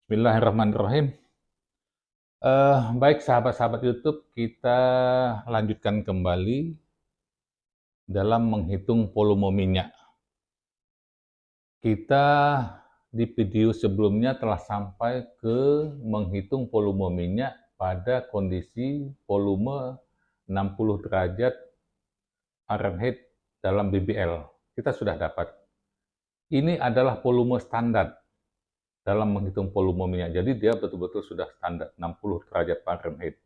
Bismillahirrahmanirrahim. Baik sahabat-sahabat YouTube, kita lanjutkan kembali dalam menghitung volume minyak. Kita di video sebelumnya telah sampai ke menghitung volume minyak pada kondisi volume 60 derajat Fahrenheit dalam BBL. Kita sudah dapat. Ini adalah volume standar dalam menghitung volume minyak. Jadi dia betul-betul sudah standar 60 derajat Fahrenheit.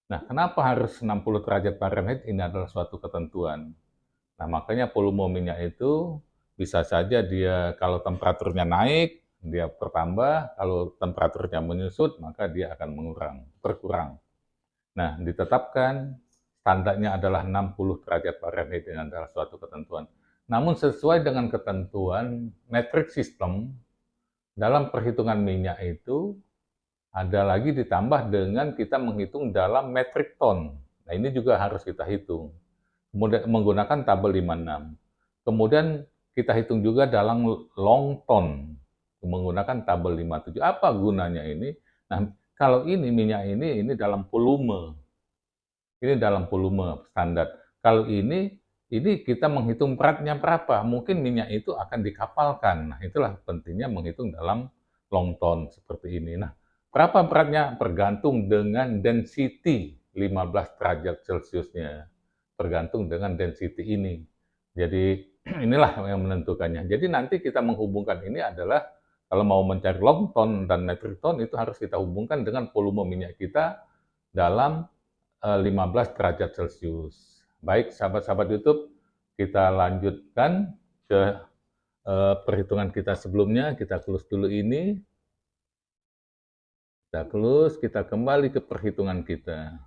Nah, kenapa harus 60 derajat Fahrenheit? Ini adalah suatu ketentuan. Nah, makanya volume minyak itu bisa saja dia kalau temperaturnya naik, dia bertambah, kalau temperaturnya menyusut, maka dia akan berkurang. Nah, ditetapkan standarnya adalah 60 derajat Fahrenheit, ini adalah suatu ketentuan. Namun sesuai dengan ketentuan metric system, dalam perhitungan minyak itu ada lagi ditambah dengan kita menghitung dalam metric ton. Nah, ini juga harus kita hitung. Kemudian menggunakan tabel 56. Kemudian kita hitung juga dalam long ton menggunakan tabel 57. Apa gunanya ini? Nah, kalau ini minyak ini dalam volume. Ini dalam volume standar. Kalau ini kita menghitung beratnya berapa. Mungkin minyak itu akan dikapalkan. Nah, itulah pentingnya menghitung dalam long ton seperti ini. Nah, berapa beratnya? Bergantung dengan density 15 derajat Celciusnya. Bergantung dengan density ini. Jadi inilah yang menentukannya. Jadi nanti kita menghubungkan ini adalah kalau mau mencari long ton dan metric ton itu harus kita hubungkan dengan volume minyak kita dalam 15 derajat Celcius. Baik sahabat-sahabat YouTube, kita lanjutkan ke perhitungan kita sebelumnya. Kita close dulu ini. Kita close, kita kembali ke perhitungan kita.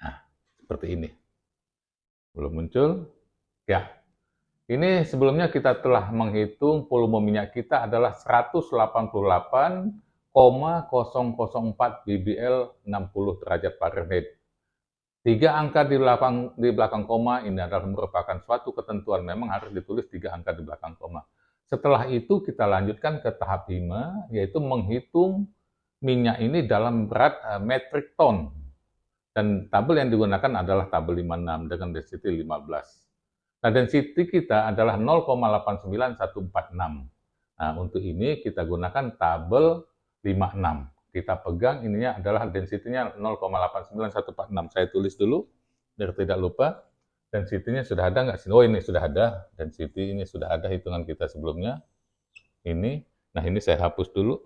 Nah, seperti ini. Belum muncul? Ya. Ini sebelumnya kita telah menghitung volume minyak kita adalah 188,004 BBL 60 derajat Fahrenheit. 3 angka di belakang koma ini adalah merupakan suatu ketentuan, memang harus ditulis 3 angka di belakang koma. Setelah itu kita lanjutkan ke tahap 5, yaitu menghitung minyak ini dalam berat metric ton. Dan tabel yang digunakan adalah tabel 56 dengan density 15. Nah, density kita adalah 0,89146. Nah, untuk ini kita gunakan tabel 56. Kita pegang ininya adalah density-nya 0,89146. Saya tulis dulu biar tidak lupa. Density-nya sudah ada nggak sih? Oh, ini sudah ada. Density ini sudah ada hitungan kita sebelumnya. Ini. Nah, ini saya hapus dulu.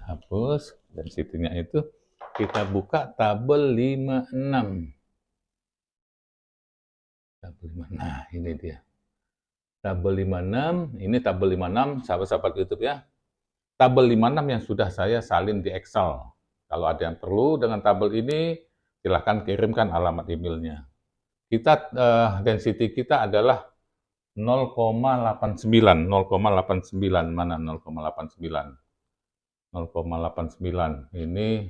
Hapus density-nya itu. Kita buka tabel 56. Nah, ini dia. Tabel 56, ini tabel 56, sahabat-sahabat YouTube ya. Tabel 56 yang sudah saya salin di Excel. Kalau ada yang perlu dengan tabel ini, silahkan kirimkan alamat emailnya. Density kita adalah 0,89. 0,89, mana 0,89? 0,89, ini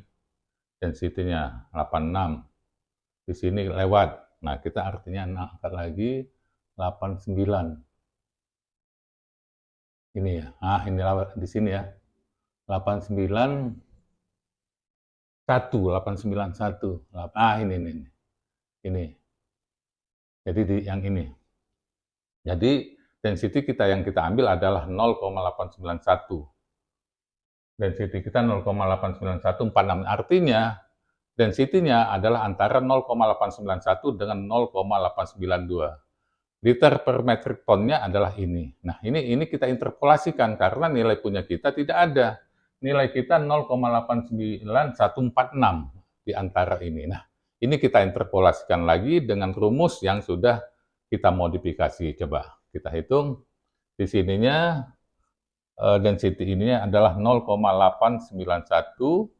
density-nya 86. Di sini lewat. Nah, kita artinya angkat lagi 89. Ini ya. Ah, ini di sini ya. 891. Ah, ini. Ini. Jadi yang ini. Jadi density kita yang kita ambil adalah 0,891. Density kita 0,89146. Artinya density-nya adalah antara 0,891 dengan 0,892. Liter per metric ton-nya adalah ini. Nah, ini kita interpolasikan karena nilai punya kita tidak ada. Nilai kita 0,89146 di antara ini. Nah, ini kita interpolasikan lagi dengan rumus yang sudah kita modifikasi. Coba kita hitung. Di sininya density ini adalah 0,891,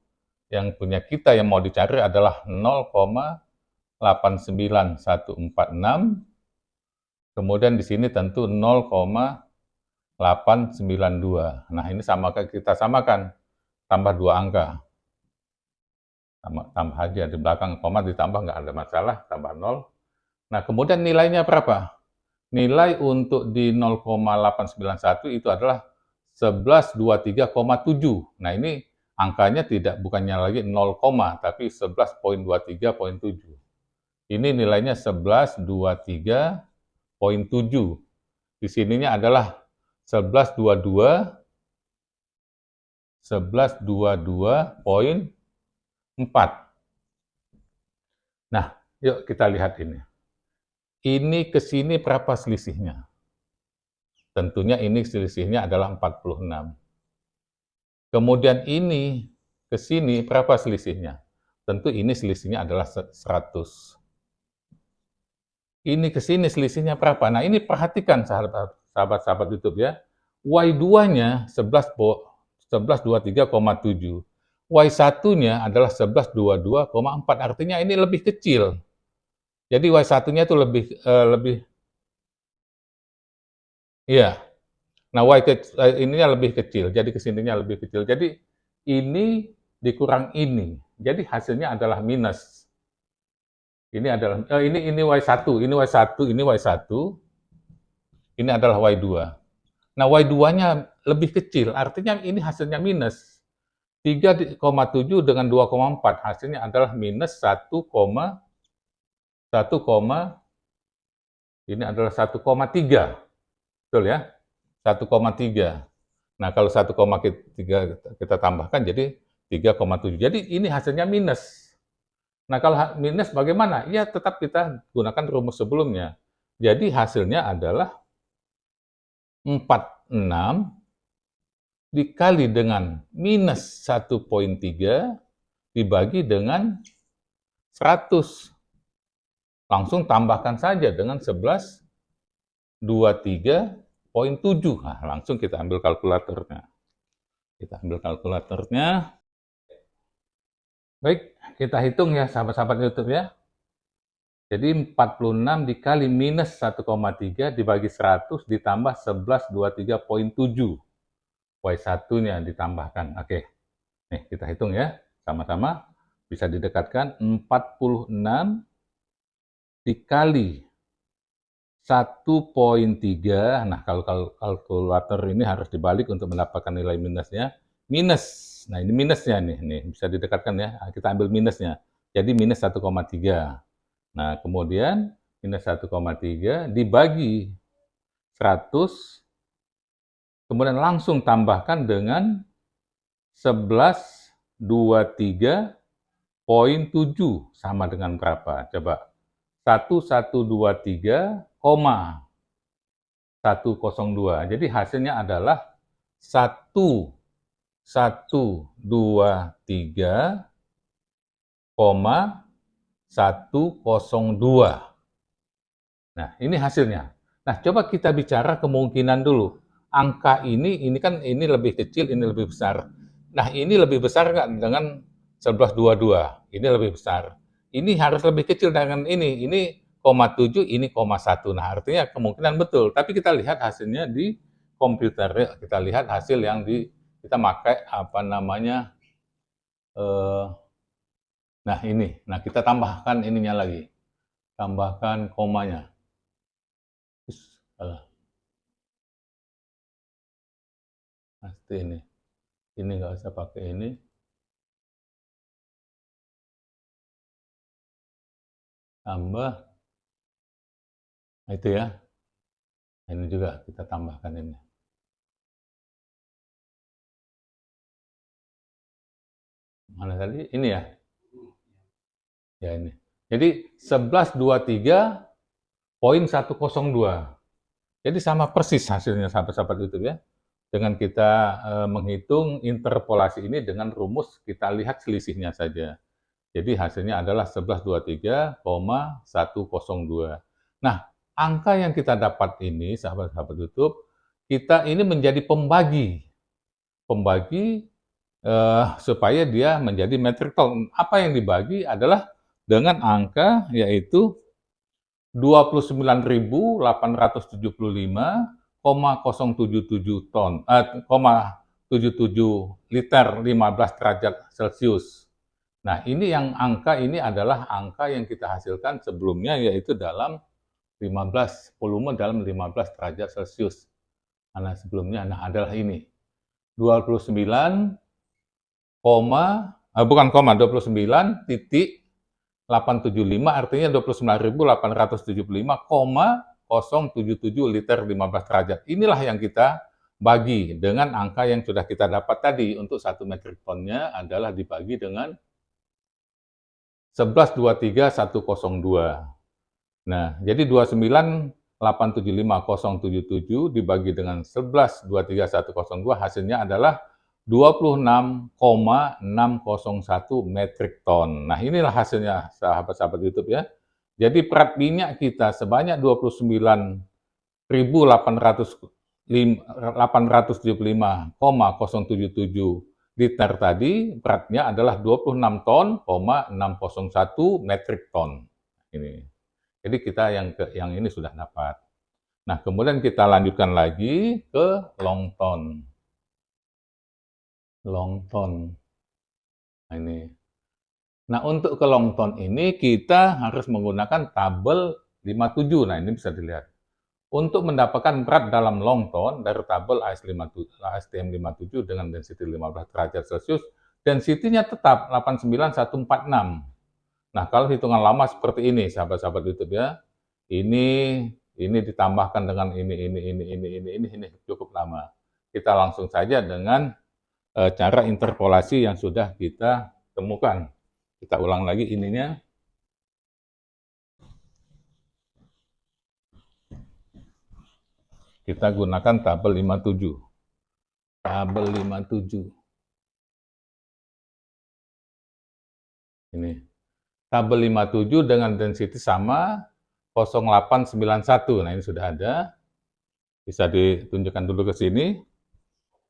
yang punya kita yang mau dicari adalah 0,89146. Kemudian di sini tentu 0,892. Nah, ini kita samakan, tambah 2 angka. Tambah aja, di belakang koma ditambah nggak ada masalah, tambah 0. Nah, kemudian nilainya berapa? Nilai untuk di 0,891 itu adalah 1123,7. Nah, ini angkanya bukannya lagi 0, tapi 11.23.7. Ini nilainya 1123,7. Di sininya adalah 1122.4. Nah, yuk kita lihat ini. Ini ke sini berapa selisihnya? Tentunya ini selisihnya adalah 46. Kemudian ini ke sini berapa selisihnya? Tentu ini selisihnya adalah 100. Ini ke sini selisihnya berapa? Nah, ini perhatikan sahabat-sahabat YouTube ya. Y2-nya 1123,7. Y1-nya adalah 1122,4. Artinya ini lebih kecil. Jadi Y1-nya itu lebih iya. Nah, ininya lebih kecil. Jadi kesininya lebih kecil. Jadi ini dikurang ini. Jadi hasilnya adalah minus. Ini adalah ini Y1, ini Y1, ini Y1. Ini adalah Y2. Nah, Y2-nya lebih kecil, artinya ini hasilnya minus. 3,7 dengan 2,4, hasilnya adalah minus 1, ini adalah 1,3. Betul ya? 1,3. Nah, kalau 1,3 kita tambahkan jadi 3,7. Jadi ini hasilnya minus. Nah, kalau minus bagaimana? Ya, tetap kita gunakan rumus sebelumnya. Jadi hasilnya adalah 46 dikali dengan minus 1,3 dibagi dengan 100. Langsung tambahkan saja dengan 1123,7. Nah, langsung kita ambil kalkulatornya. Baik, kita hitung ya sahabat-sahabat YouTube ya. Jadi 46 dikali minus 1,3 dibagi 100 ditambah 1123,7. Y1-nya ditambahkan. Oke, nih kita hitung ya, sama-sama. Bisa didekatkan 46 dikali 1,3. Nah, kalau kalkulator ini harus dibalik untuk mendapatkan nilai minusnya. Minus. Nah, ini minusnya nih bisa didekatkan ya. Kita ambil minusnya. Jadi minus 1,3. Nah, kemudian minus 1,3 dibagi 100, kemudian langsung tambahkan dengan 1123,7 sama dengan berapa? Coba. 1123,102. Jadi hasilnya adalah 1123,102. Nah, ini hasilnya. Nah, coba kita bicara kemungkinan dulu. Angka ini kan ini lebih kecil, ini lebih besar. Nah, ini lebih besar nggak dengan 1122? Ini lebih besar. Ini harus lebih kecil dengan ini. Ini 0,7, ini 0,1. Nah, artinya kemungkinan betul. Tapi kita lihat hasilnya di komputer. Kita lihat hasil yang kita pakai apa namanya. Nah, ini. Nah, kita tambahkan ininya lagi. Tambahkan komanya. Pasti ini nggak usah pakai ini. Tambah. Nah, itu ya. Ini juga kita tambahkan ini. Mana tadi? Ini ya. Ya ini. Jadi 1123,102. Jadi sama persis hasilnya sahabat-sahabat YouTube ya. Dengan kita menghitung interpolasi ini dengan rumus kita lihat selisihnya saja. Jadi hasilnya adalah 1123,102. Nah, angka yang kita dapat ini, sahabat-sahabat YouTube, kita ini menjadi pembagi. Pembagi supaya dia menjadi metric ton. Apa yang dibagi adalah dengan angka yaitu 29.875,077 ton, 0,77 liter 15 derajat Celcius. Nah, ini yang angka ini adalah angka yang kita hasilkan sebelumnya yaitu dalam 15 volume dalam 15 derajat Celcius. Nah, sebelumnya adalah ini. 29, bukan koma, 29,875 artinya 29.875,077 liter 15 derajat. Inilah yang kita bagi dengan angka yang sudah kita dapat tadi. Untuk 1 metrik tonnya adalah dibagi dengan 1123,102. Nah, jadi 29.875,077 dibagi dengan 1123,102 hasilnya adalah 26,601 metrik ton. Nah, inilah hasilnya sahabat-sahabat YouTube ya. Jadi berat minyak kita sebanyak 29.875,077 liter tadi, beratnya adalah 26 ton, 601 metrik ton. Ini. Jadi kita yang ini sudah dapat. Nah, kemudian kita lanjutkan lagi ke long ton. Long ton. Nah, ini. Nah, untuk ke long ton ini kita harus menggunakan tabel 57. Nah, ini bisa dilihat. Untuk mendapatkan berat dalam long ton dari tabel ASTM 57 dengan density 15 derajat Celcius, density-nya tetap 89146. Nah, kalau hitungan lama seperti ini, sahabat-sahabat YouTube ya, ini ditambahkan dengan ini cukup lama. Kita langsung saja dengan cara interpolasi yang sudah kita temukan. Kita ulang lagi ininya. Kita gunakan tabel 57. Tabel 57. Ini. Tabel 57 dengan density sama 0891. Nah, ini sudah ada. Bisa ditunjukkan dulu ke sini.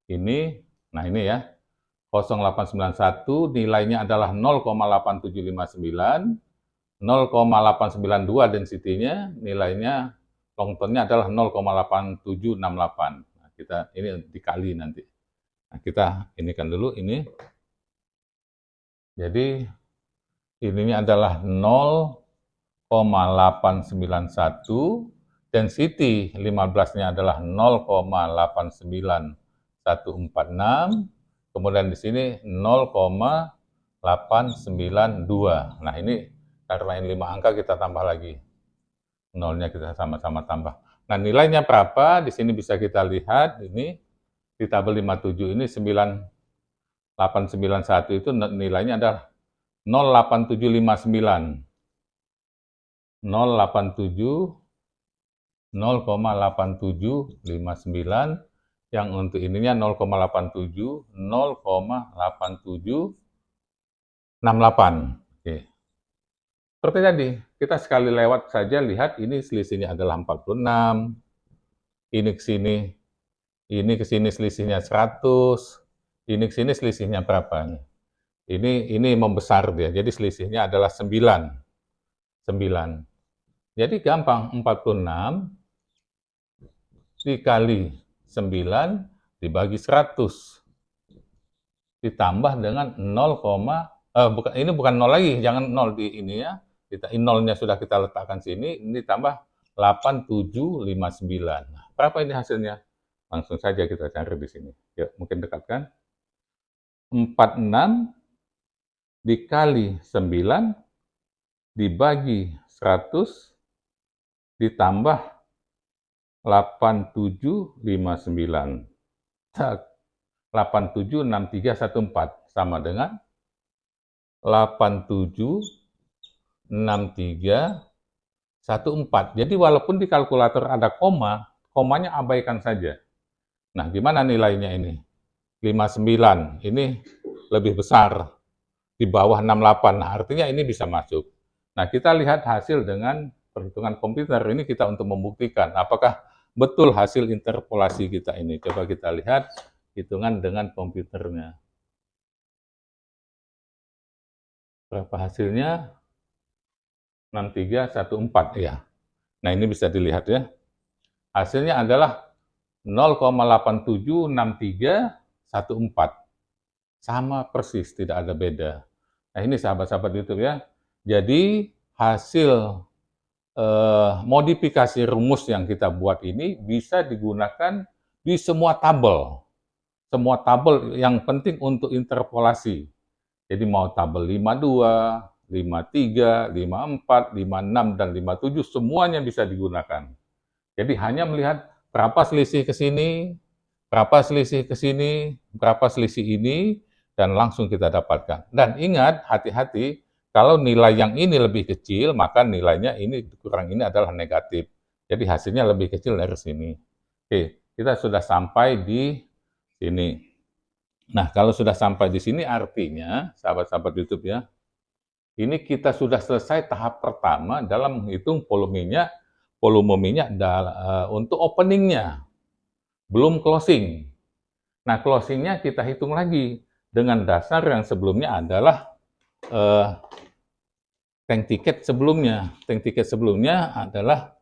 Ini, nah ini ya. 0891 nilainya adalah 0,8759, 0,892 density-nya, nilainya long ton-nya adalah 0,8768. Nah, kita ini dikali nanti. Nah, kita inikan dulu ini. Jadi ininya adalah 0,891, density 15-nya adalah 0,89146, kemudian di sini 0,892. Nah, ini karena ini 5 angka kita tambah lagi. Nolnya kita sama-sama tambah. Nah, nilainya berapa? Di sini bisa kita lihat ini di tabel 57 ini 9891 itu nilainya adalah 0,8759. 0,8759, yang untuk ininya 0,87, 0,8768. Oke. Seperti tadi, kita sekali lewat saja lihat ini selisihnya adalah 46, ini ke sini selisihnya 100, ini ke sini selisihnya berapa nih? Ini membesar dia, jadi selisihnya adalah 9. Jadi gampang, 46 dikali 9 dibagi 100 ditambah dengan 0, ini bukan 0 lagi, jangan 0 di ini ya. Nolnya sudah kita letakkan sini, ini tambah 8759. Nah, berapa ini hasilnya? Langsung saja kita cari di sini. Yuk, mungkin dekatkan. 46 dikali 9 dibagi 100 ditambah 8759. 876314 sama dengan 87 6314. Jadi walaupun di kalkulator ada koma, komanya abaikan saja. Nah, gimana nilainya ini? 59, ini lebih besar, di bawah 68. Nah, artinya ini bisa masuk. Nah, kita lihat hasil dengan perhitungan komputer. Ini kita untuk membuktikan apakah betul hasil interpolasi kita ini. Coba kita lihat hitungan dengan komputernya. Berapa hasilnya? 6314 ya. Nah, ini bisa dilihat ya. Hasilnya adalah 0,876314. Sama persis, tidak ada beda. Nah, ini sahabat-sahabat YouTube ya. Jadi, hasil modifikasi rumus yang kita buat ini bisa digunakan di semua tabel. Semua tabel yang penting untuk interpolasi. Jadi mau tabel 52, 53, 54, 56, dan 57 semuanya bisa digunakan. Jadi hanya melihat berapa selisih ke sini, berapa selisih ke sini, berapa selisih ini, dan langsung kita dapatkan. Dan ingat, hati-hati, kalau nilai yang ini lebih kecil, maka nilainya ini kurang ini adalah negatif. Jadi hasilnya lebih kecil dari sini. Oke, kita sudah sampai di sini. Nah, kalau sudah sampai di sini artinya, sahabat-sahabat YouTube ya, ini kita sudah selesai tahap pertama dalam menghitung volume minyak untuk openingnya, belum closing. Nah, closingnya kita hitung lagi dengan dasar yang sebelumnya adalah tank tiket sebelumnya. Tank tiket sebelumnya adalah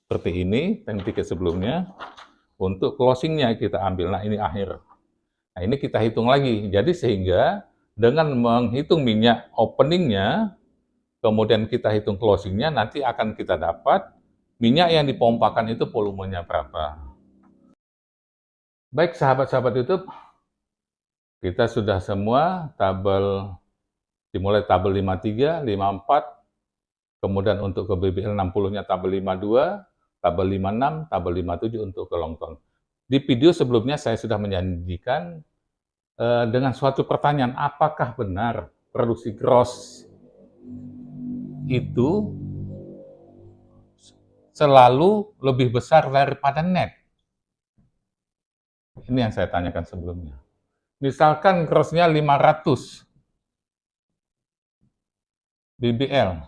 seperti ini, tank tiket sebelumnya. Untuk closingnya kita ambil, nah ini akhir. Nah, ini kita hitung lagi. Jadi sehingga dengan menghitung minyak openingnya, kemudian kita hitung closingnya, nanti akan kita dapat minyak yang dipompakan itu volumenya berapa. Baik sahabat-sahabat YouTube, kita sudah semua dimulai tabel 53, 54, kemudian untuk ke BBL 60-nya tabel 52, tabel 56, tabel 57 untuk ke long ton. Di video sebelumnya saya sudah menjanjikan dengan suatu pertanyaan, apakah benar produksi gross itu selalu lebih besar daripada net? Ini yang saya tanyakan sebelumnya. Misalkan grossnya 500 BBL,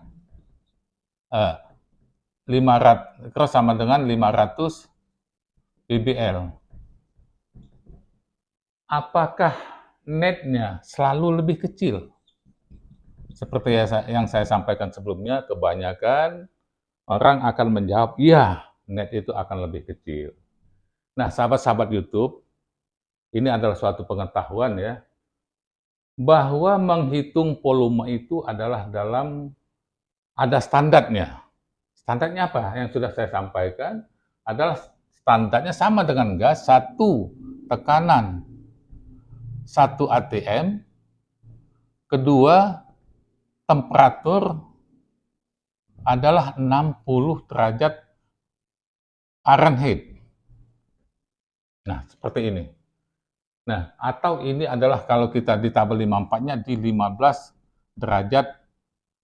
500 cross sama dengan 500 BBL. Apakah netnya selalu lebih kecil? Seperti yang saya sampaikan sebelumnya, kebanyakan orang akan menjawab, iya, net itu akan lebih kecil. Nah, sahabat-sahabat YouTube, ini adalah suatu pengetahuan ya, bahwa menghitung volume itu adalah ada standarnya. Standarnya apa? Yang sudah saya sampaikan adalah standarnya sama dengan gas, 1 tekanan 1 atm, kedua temperatur adalah 60 derajat Fahrenheit. Nah, seperti ini. Nah, atau ini adalah kalau kita di tabel 54-nya di 15 derajat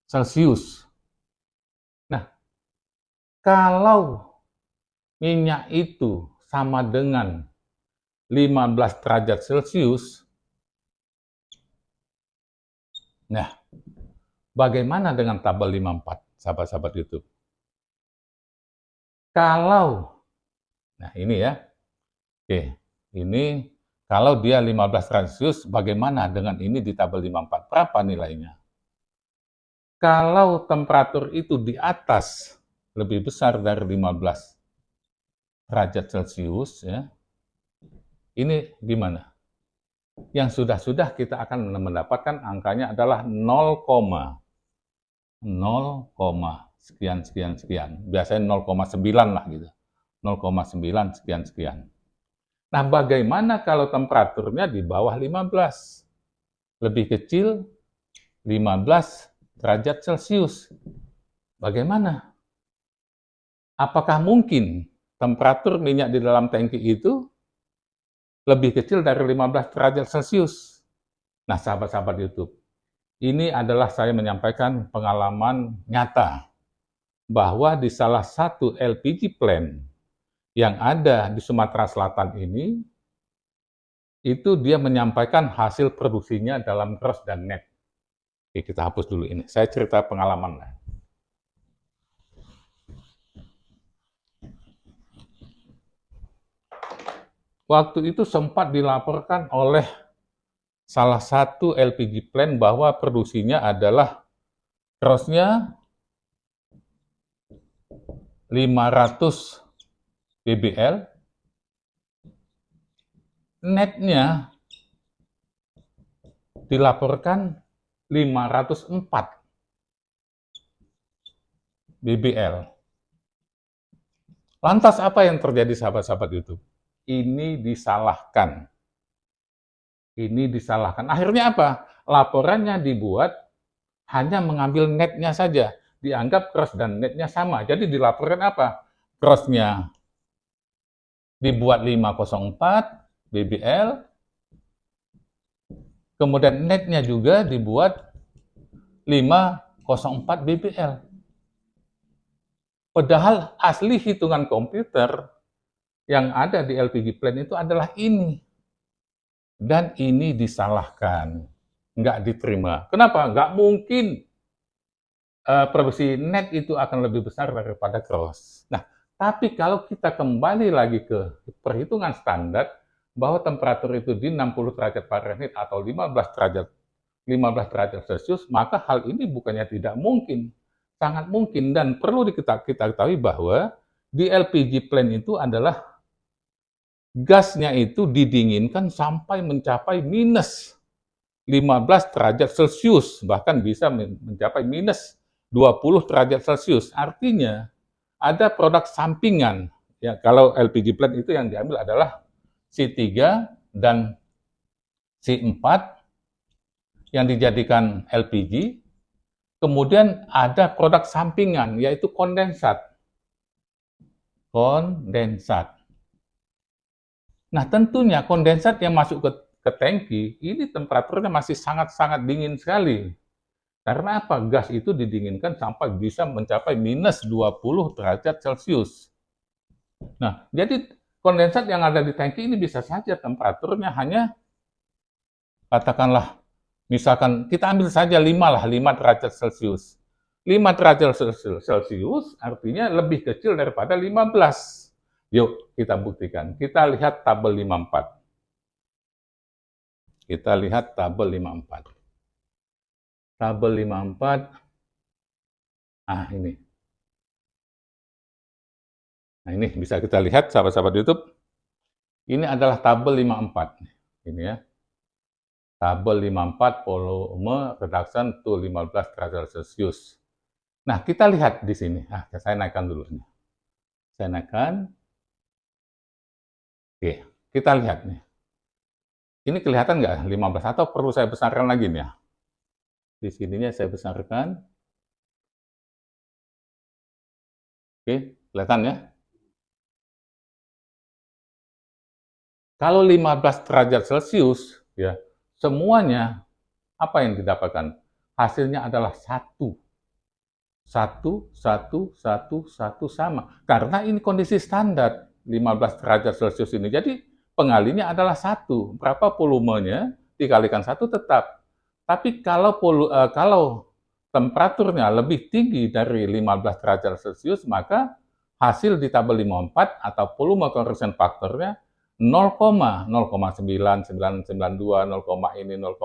Celcius. Nah, kalau minyak itu sama dengan 15 derajat Celcius, nah, bagaimana dengan tabel 54, sahabat-sahabat YouTube? Kalau, nah ini ya, oke, ini kalau dia 15 Celcius, bagaimana dengan ini di tabel 54? Berapa nilainya? Kalau temperatur itu di atas, lebih besar dari 15 derajat Celcius, ya, ini gimana? Yang sudah-sudah kita akan mendapatkan angkanya adalah 0, sekian, sekian, sekian. Biasanya 0,9 lah gitu. 0,9 sekian, sekian. Nah, bagaimana kalau temperaturnya di bawah 15? Lebih kecil 15 derajat Celcius. Bagaimana? Apakah mungkin temperatur minyak di dalam tangki itu lebih kecil dari 15 derajat Celcius? Nah, sahabat-sahabat YouTube, Ini adalah saya menyampaikan pengalaman nyata bahwa di salah satu LPG plant yang ada di Sumatera Selatan ini, itu dia menyampaikan hasil produksinya dalam gross dan net. Oke, kita hapus dulu ini. Saya cerita pengalaman. Waktu itu sempat dilaporkan oleh salah satu LPG plant bahwa produksinya adalah gross-nya 500 BBL, net-nya dilaporkan 504 BBL. Lantas apa yang terjadi sahabat-sahabat YouTube? Ini disalahkan. Ini disalahkan. Akhirnya apa? Laporannya dibuat hanya mengambil netnya saja. Dianggap gross dan netnya sama. Jadi dilaporkan apa? Gross-nya dibuat 504 BBL, kemudian netnya juga dibuat 504 BBL. Padahal asli hitungan komputer yang ada di LPG plant itu adalah ini. Dan ini disalahkan, nggak diterima. Kenapa? Nggak mungkin produksi net itu akan lebih besar daripada gross. Nah, tapi kalau kita kembali lagi ke perhitungan standar, bahwa temperatur itu di 60 derajat Fahrenheit atau 15 derajat Celcius, maka hal ini bukannya tidak mungkin, sangat mungkin. Dan perlu kita ketahui bahwa di LPG plant itu adalah gasnya itu didinginkan sampai mencapai minus 15 derajat Celcius, bahkan bisa mencapai minus 20 derajat Celcius. Artinya, ada produk sampingan. Ya, kalau LPG plant itu yang diambil adalah C3 dan C4 yang dijadikan LPG. Kemudian ada produk sampingan, yaitu kondensat. Kondensat. Nah, tentunya kondensat yang masuk ke tangki, ini temperaturnya masih sangat-sangat dingin sekali. Karena apa? Gas itu didinginkan sampai bisa mencapai minus 20 derajat Celcius. Nah, jadi kondensat yang ada di tangki ini bisa saja temperaturnya hanya, katakanlah, misalkan kita ambil saja 5 derajat Celcius. 5 derajat Celcius artinya lebih kecil daripada 15. Yuk, kita buktikan. Kita lihat tabel 54. Kita lihat tabel 54. Tabel 54. Ini. Nah, ini bisa kita lihat, sahabat-sahabat YouTube. Ini adalah tabel 54. Ini ya. Tabel 54, volume reduction to 15 derajat Celcius. Nah, kita lihat di sini. Saya naikkan dulu. Saya naikkan. Oke, kita lihat nih. Ini kelihatan nggak 15 atau perlu saya besarkan lagi nih ya? Di sininya saya besarkan. Oke, kelihatan ya? Kalau 15 derajat Celcius, ya, semuanya apa yang didapatkan? Hasilnya adalah 1. 1, 1, 1, 1 sama. Karena ini kondisi standar 15 derajat Celcius ini. Jadi pengalinya adalah 1. Berapa volumenya dikalikan 1 tetap. Tapi kalau temperaturnya lebih tinggi dari 15 derajat Celcius, maka hasil di tabel 54 atau volume conversion faktornya 0,0992, 0, ini 0,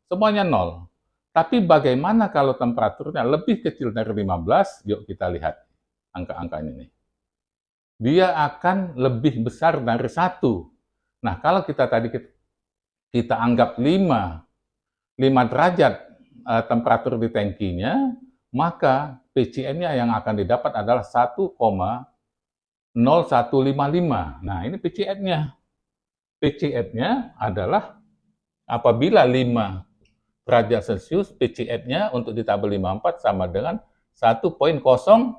semuanya 0. Tapi bagaimana kalau temperaturnya lebih kecil dari 15? Yuk kita lihat angka-angkanya ini. Dia akan lebih besar dari 1. Nah, kalau kita anggap 5 derajat temperatur di tangkinya, maka PCN-nya yang akan didapat adalah 1,0155. Nah, ini PCN-nya. PCN-nya adalah apabila 5 derajat Celcius, PCN-nya untuk di tabel 54 sama dengan 1,0,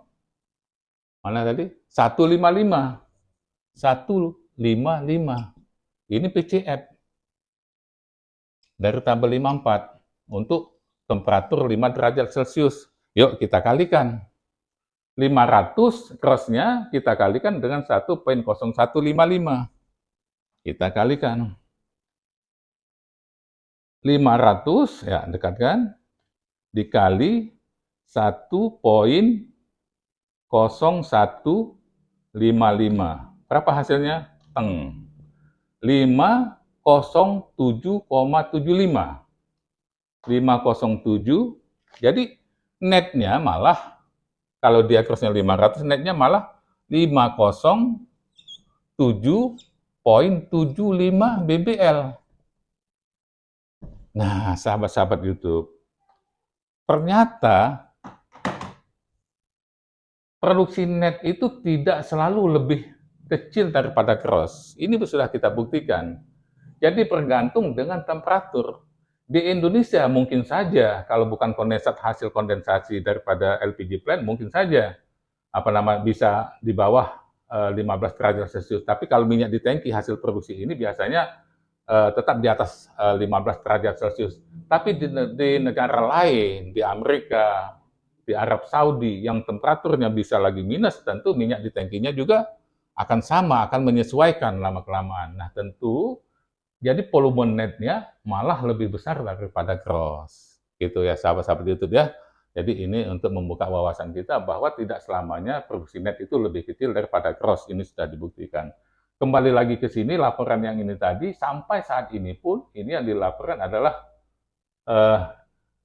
mana tadi? 155. 155. Ini PCN dari tabel 54 untuk temperatur 5 derajat Celcius. Yuk kita kalikan. 500 cross-nya kita kalikan dengan 1,0155. Kita kalikan. 500, ya dekat kan? Dikali 1,0155. Berapa hasilnya? 507,75. 507. Jadi netnya malah, kalau dia crossnya 500, netnya malah 507,75 BBL. Nah, sahabat-sahabat YouTube, ternyata produksi net itu tidak selalu lebih kecil daripada cross. Ini sudah kita buktikan. Jadi tergantung dengan temperatur. Di Indonesia mungkin saja, kalau bukan kondensat hasil kondensasi daripada LPG plant, mungkin saja bisa di bawah 15 derajat Celcius. Tapi kalau minyak di tangki hasil produksi ini biasanya tetap di atas 15 derajat Celcius. Tapi di negara lain, di Amerika, di Arab Saudi, yang temperaturnya bisa lagi minus, tentu minyak di tangkinya juga akan sama, akan menyesuaikan lama-kelamaan. Nah tentu, jadi volume netnya malah lebih besar daripada gross. Gitu ya sahabat-sahabat YouTube ya. Jadi ini untuk membuka wawasan kita bahwa tidak selamanya produksi net itu lebih kecil daripada gross. Ini sudah dibuktikan. Kembali lagi ke sini, laporan yang ini tadi, sampai saat ini pun, ini yang dilaporkan adalah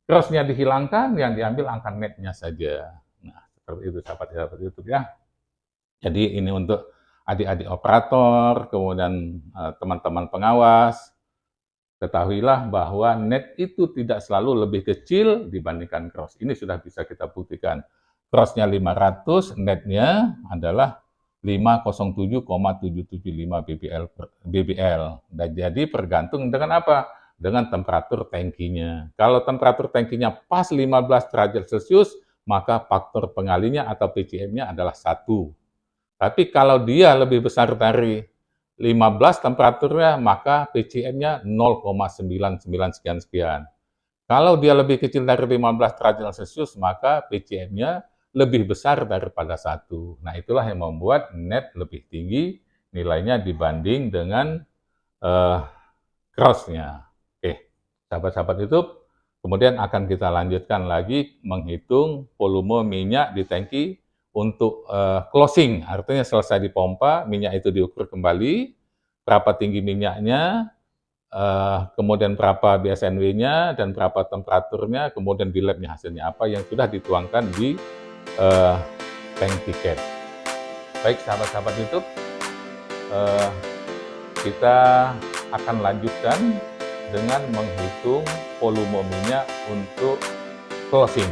cross-nya dihilangkan, yang diambil angka netnya saja. Nah, seperti itu sahabat-sahabat YouTube ya. Jadi ini untuk adik-adik operator, kemudian teman-teman pengawas, ketahuilah bahwa net itu tidak selalu lebih kecil dibandingkan cross. Ini sudah bisa kita buktikan. Cross-nya 500, netnya adalah 507,775 BBL. Dan jadi tergantung dengan apa? Dengan temperatur tangkinya. Kalau temperatur tangkinya pas 15 derajat Celcius, maka faktor pengalinya atau PCM-nya adalah 1. Tapi kalau dia lebih besar dari 15 temperaturnya, maka PCM-nya 0,99 sekian-sekian. Kalau dia lebih kecil dari 15 derajat Celcius, maka PCM-nya lebih besar daripada 1. Nah, itulah yang membuat net lebih tinggi nilainya dibanding dengan cross-nya. Oke, sahabat-sahabat YouTube, kemudian akan kita lanjutkan lagi menghitung volume minyak di tangki untuk closing, artinya selesai dipompa, minyak itu diukur kembali, berapa tinggi minyaknya, kemudian berapa BSNW-nya, dan berapa temperaturnya, kemudian di lab-nya hasilnya apa yang sudah dituangkan di tank tiket. Baik sahabat-sahabat YouTube, kita akan lanjutkan dengan menghitung volume minyak untuk closing.